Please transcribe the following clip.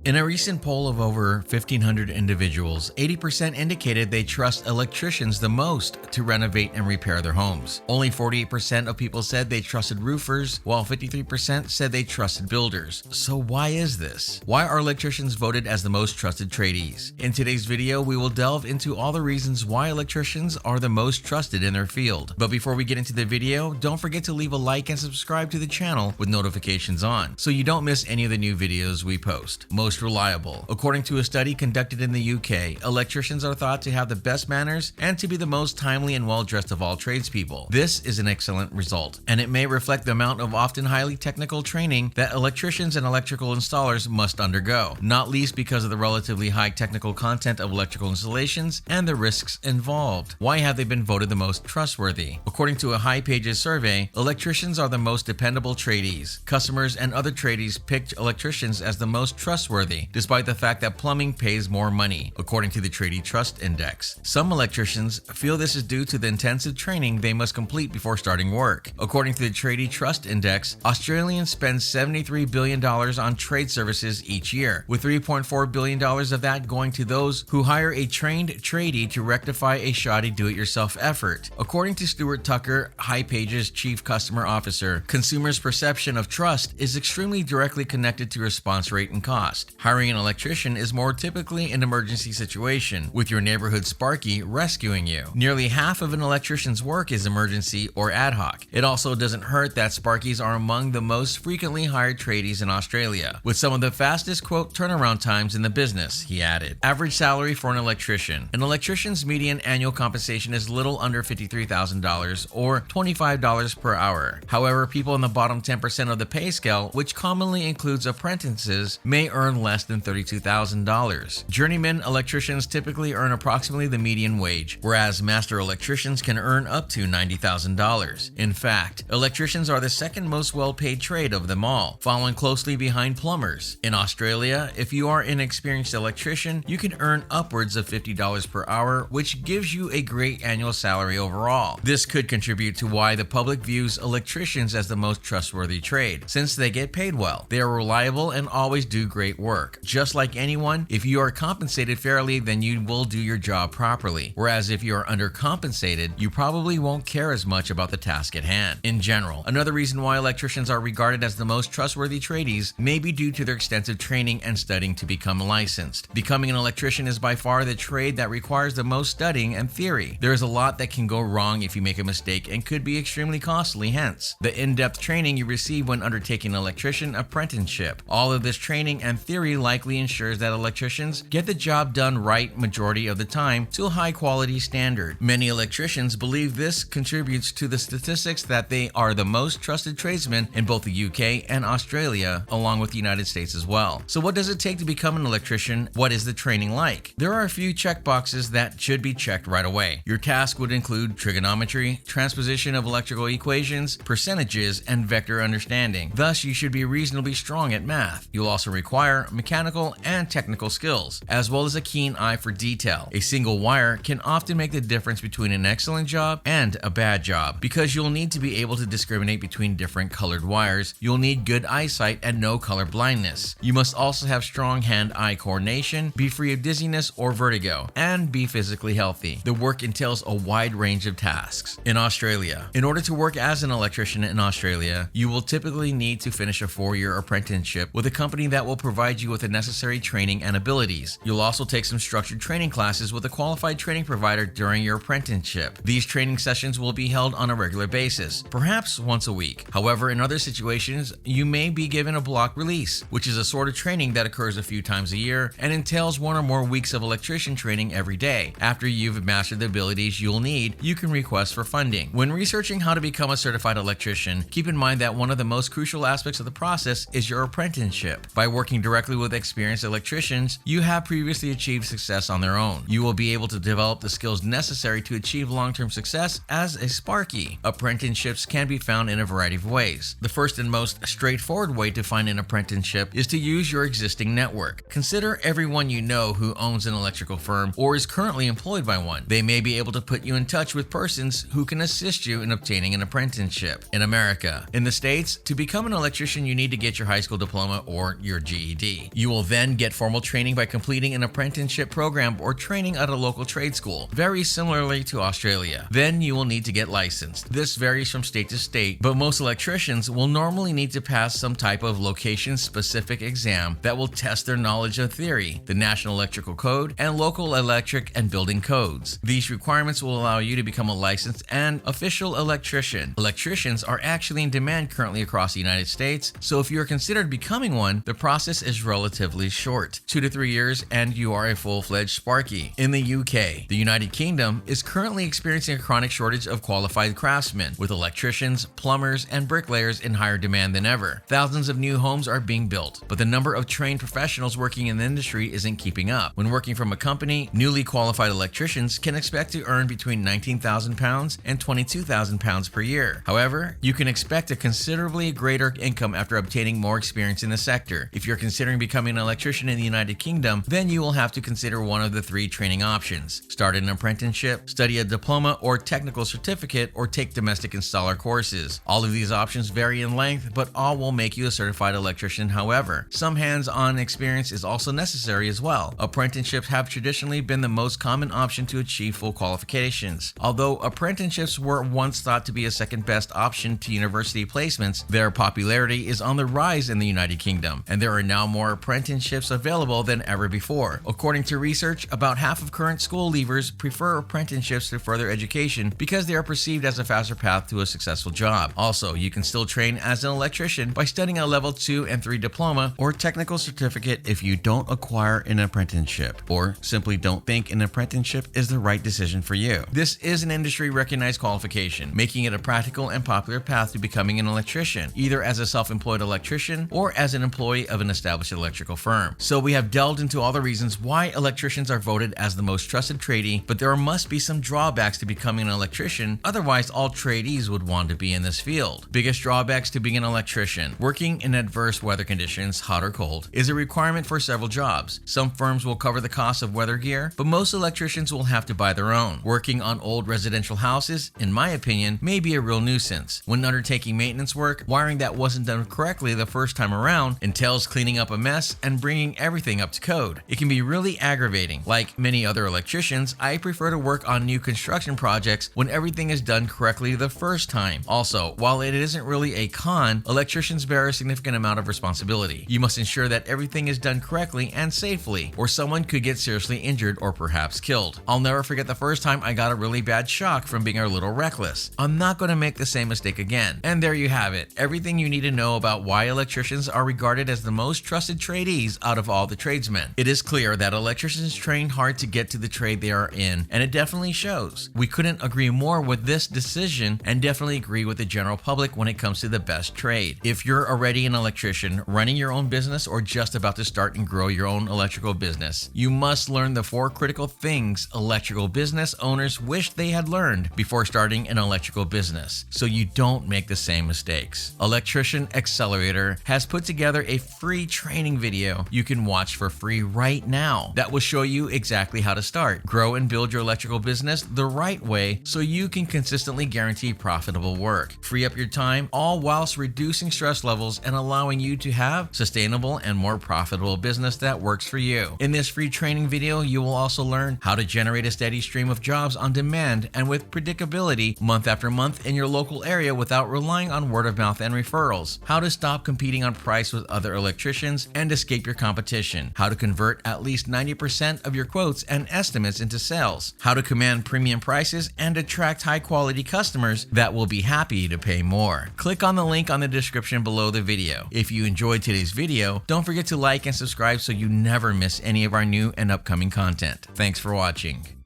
In a recent poll of over 1,500 individuals, 80% indicated they trust electricians the most to renovate and repair their homes. Only 48% of people said they trusted roofers, while 53% said they trusted builders. So why is this? Why are electricians voted as the most trusted tradies? In today's video, we will delve into all the reasons why electricians are the most trusted in their field. But before we get into the video, don't forget to leave a like and subscribe to the channel with notifications on, so you don't miss any of the new videos we post. Most reliable. According to a study conducted in the UK, electricians are thought to have the best manners and to be the most timely and well-dressed of all tradespeople. This is an excellent result, and it may reflect the amount of often highly technical training that electricians and electrical installers must undergo, not least because of the relatively high technical content of electrical installations and the risks involved. Why have they been voted the most trustworthy? According to a High Pages survey, electricians are the most dependable tradies. Customers and other tradies picked electricians as the most trustworthy, despite the fact that plumbing pays more money, according to the Tradie Trust Index. Some electricians feel this is due to the intensive training they must complete before starting work. According to the Tradie Trust Index, Australians spend $73 billion on trade services each year, with $3.4 billion of that going to those who hire a trained tradie to rectify a shoddy do-it-yourself effort. According to Stuart Tucker, High Pages Chief Customer Officer, consumers' perception of trust is extremely directly connected to response rate and cost. Hiring an electrician is more typically an emergency situation, with your neighborhood Sparky rescuing you. Nearly half of an electrician's work is emergency or ad hoc. It also doesn't hurt that Sparkies are among the most frequently hired tradies in Australia, with some of the fastest quote turnaround times in the business, he added. Average salary for an electrician. An electrician's median annual compensation is little under $53,000 or $25 per hour. However, people in the bottom 10% of the pay scale, which commonly includes apprentices, may earn less than $32,000. Journeyman electricians typically earn approximately the median wage, whereas master electricians can earn up to $90,000. In fact, electricians are the second most well-paid trade of them all, following closely behind plumbers. In Australia, if you are an experienced electrician, you can earn upwards of $50 per hour, which gives you a great annual salary overall. This could contribute to why the public views electricians as the most trustworthy trade, since they get paid well. They are reliable and always do great work. Just like anyone, if you are compensated fairly, then you will do your job properly. Whereas if you are undercompensated, you probably won't care as much about the task at hand. In general, another reason why electricians are regarded as the most trustworthy tradies may be due to their extensive training and studying to become licensed. Becoming an electrician is by far the trade that requires the most studying and theory. There is a lot that can go wrong if you make a mistake and could be extremely costly, hence the in-depth training you receive when undertaking an electrician apprenticeship. All of this training and theory likely ensures that electricians get the job done right majority of the time to a high quality standard. Many electricians believe this contributes to the statistics that they are the most trusted tradesmen in both the UK and Australia, along with the United States as well. So what does it take to become an electrician? What is the training like? There are a few checkboxes that should be checked right away. Your task would include trigonometry, transposition of electrical equations, percentages, and vector understanding. Thus, you should be reasonably strong at math. You'll also require mechanical and technical skills, as well as a keen eye for detail. A single wire can often make the difference between an excellent job and a bad job, because you'll need to be able to discriminate between different colored wires. You'll need good eyesight and no color blindness. You must also have strong hand-eye coordination, be free of dizziness or vertigo, and be physically healthy. The work entails a wide range of tasks. In Australia, in order to work as an electrician in Australia, you will typically need to finish a 4-year apprenticeship with a company that will provide you with the necessary training and abilities. You'll also take some structured training classes with a qualified training provider during your apprenticeship. These training sessions will be held on a regular basis, perhaps once a week. However, in other situations, you may be given a block release, which is a sort of training that occurs a few times a year and entails 1 or more weeks of electrician training every day. After you've mastered the abilities you'll need, you can request for funding. When researching how to become a certified electrician, keep in mind that one of the most crucial aspects of the process is your apprenticeship. By working directly with experienced electricians, you have previously achieved success on their own. You will be able to develop the skills necessary to achieve long-term success as a Sparky. Apprenticeships can be found in a variety of ways. The first and most straightforward way to find an apprenticeship is to use your existing network. Consider everyone you know who owns an electrical firm or is currently employed by one. They may be able to put you in touch with persons who can assist you in obtaining an apprenticeship. In America, in the States, to become an electrician, you need to get your high school diploma or your GED. be. You will then get formal training by completing an apprenticeship program or training at a local trade school, very similarly to Australia. Then you will need to get licensed. This varies from state to state, but most electricians will normally need to pass some type of location-specific exam that will test their knowledge of theory, the National Electrical Code, and local electric and building codes. These requirements will allow you to become a licensed and official electrician. Electricians are actually in demand currently across the United States, so if you are considered becoming one, the process is relatively short, 2 to 3 years, and you are a full-fledged Sparky. In the UK, the United Kingdom is currently experiencing a chronic shortage of qualified craftsmen, with electricians, plumbers, and bricklayers in higher demand than ever. Thousands of new homes are being built, but the number of trained professionals working in the industry isn't keeping up. When working from a company, newly qualified electricians can expect to earn between £19,000 and £22,000 per year. However, you can expect a considerably greater income after obtaining more experience in the sector. If you're considering becoming an electrician in the United Kingdom, then you will have to consider one of the 3 training options: start an apprenticeship, study a diploma or technical certificate, or take domestic installer courses. All of these options vary in length, but all will make you a certified electrician. However, some hands-on experience is also necessary as well. Apprenticeships have traditionally been the most common option to achieve full qualifications. Although apprenticeships were once thought to be a second best option to university placements, their popularity is on the rise in the United Kingdom, and there are now more apprenticeships available than ever before. According to research, about half of current school leavers prefer apprenticeships to further education because they are perceived as a faster path to a successful job. Also, you can still train as an electrician by studying a level 2 and 3 diploma or technical certificate if you don't acquire an apprenticeship, or simply don't think an apprenticeship is the right decision for you. This is an industry recognized qualification, making it a practical and popular path to becoming an electrician, either as a self-employed electrician or as an employee of an established electrical firm. So we have delved into all the reasons why electricians are voted as the most trusted tradie, but there must be some drawbacks to becoming an electrician, otherwise all tradies would want to be in this field. Biggest drawbacks to being an electrician: working in adverse weather conditions, hot or cold, is a requirement for several jobs. Some firms will cover the cost of weather gear, but most electricians will have to buy their own. Working on old residential houses, in my opinion, may be a real nuisance. When undertaking maintenance work, wiring that wasn't done correctly the first time around entails cleaning up a mess and bringing everything up to code. It can be really aggravating. Like many other electricians, I prefer to work on new construction projects when everything is done correctly the first time. Also, while it isn't really a con, electricians bear a significant amount of responsibility. You must ensure that everything is done correctly and safely, or someone could get seriously injured or perhaps killed. I'll never forget the first time I got a really bad shock from being a little reckless. I'm not going to make the same mistake again. And there you have it, everything you need to know about why electricians are regarded as the most trusted tradies out of all the tradesmen. It is clear that electricians train hard to get to the trade they are in, and it definitely shows. We couldn't agree more with this decision, and definitely agree with the general public when it comes to the best trade. If you're already an electrician, running your own business, or just about to start and grow your own electrical business, you must learn the 4 critical things electrical business owners wish they had learned before starting an electrical business, so you don't make the same mistakes. Electrician Accelerator has put together a free training video you can watch for free right now that will show you exactly how to start, grow, and build your electrical business the right way so you can consistently guarantee profitable work. Free up your time, all whilst reducing stress levels and allowing you to have sustainable and more profitable business that works for you. In this free training video, you will also learn how to generate a steady stream of jobs on demand and with predictability month after month in your local area without relying on word of mouth and referrals, how to stop competing on price with other electricians and escape your competition, how to convert at least 90% of your quotes and estimates into sales, how to command premium prices and attract high quality customers that will be happy to pay more. Click on the link on the description below the video. If you enjoyed today's video, don't forget to like and subscribe so you never miss any of our new and upcoming content. Thanks for watching.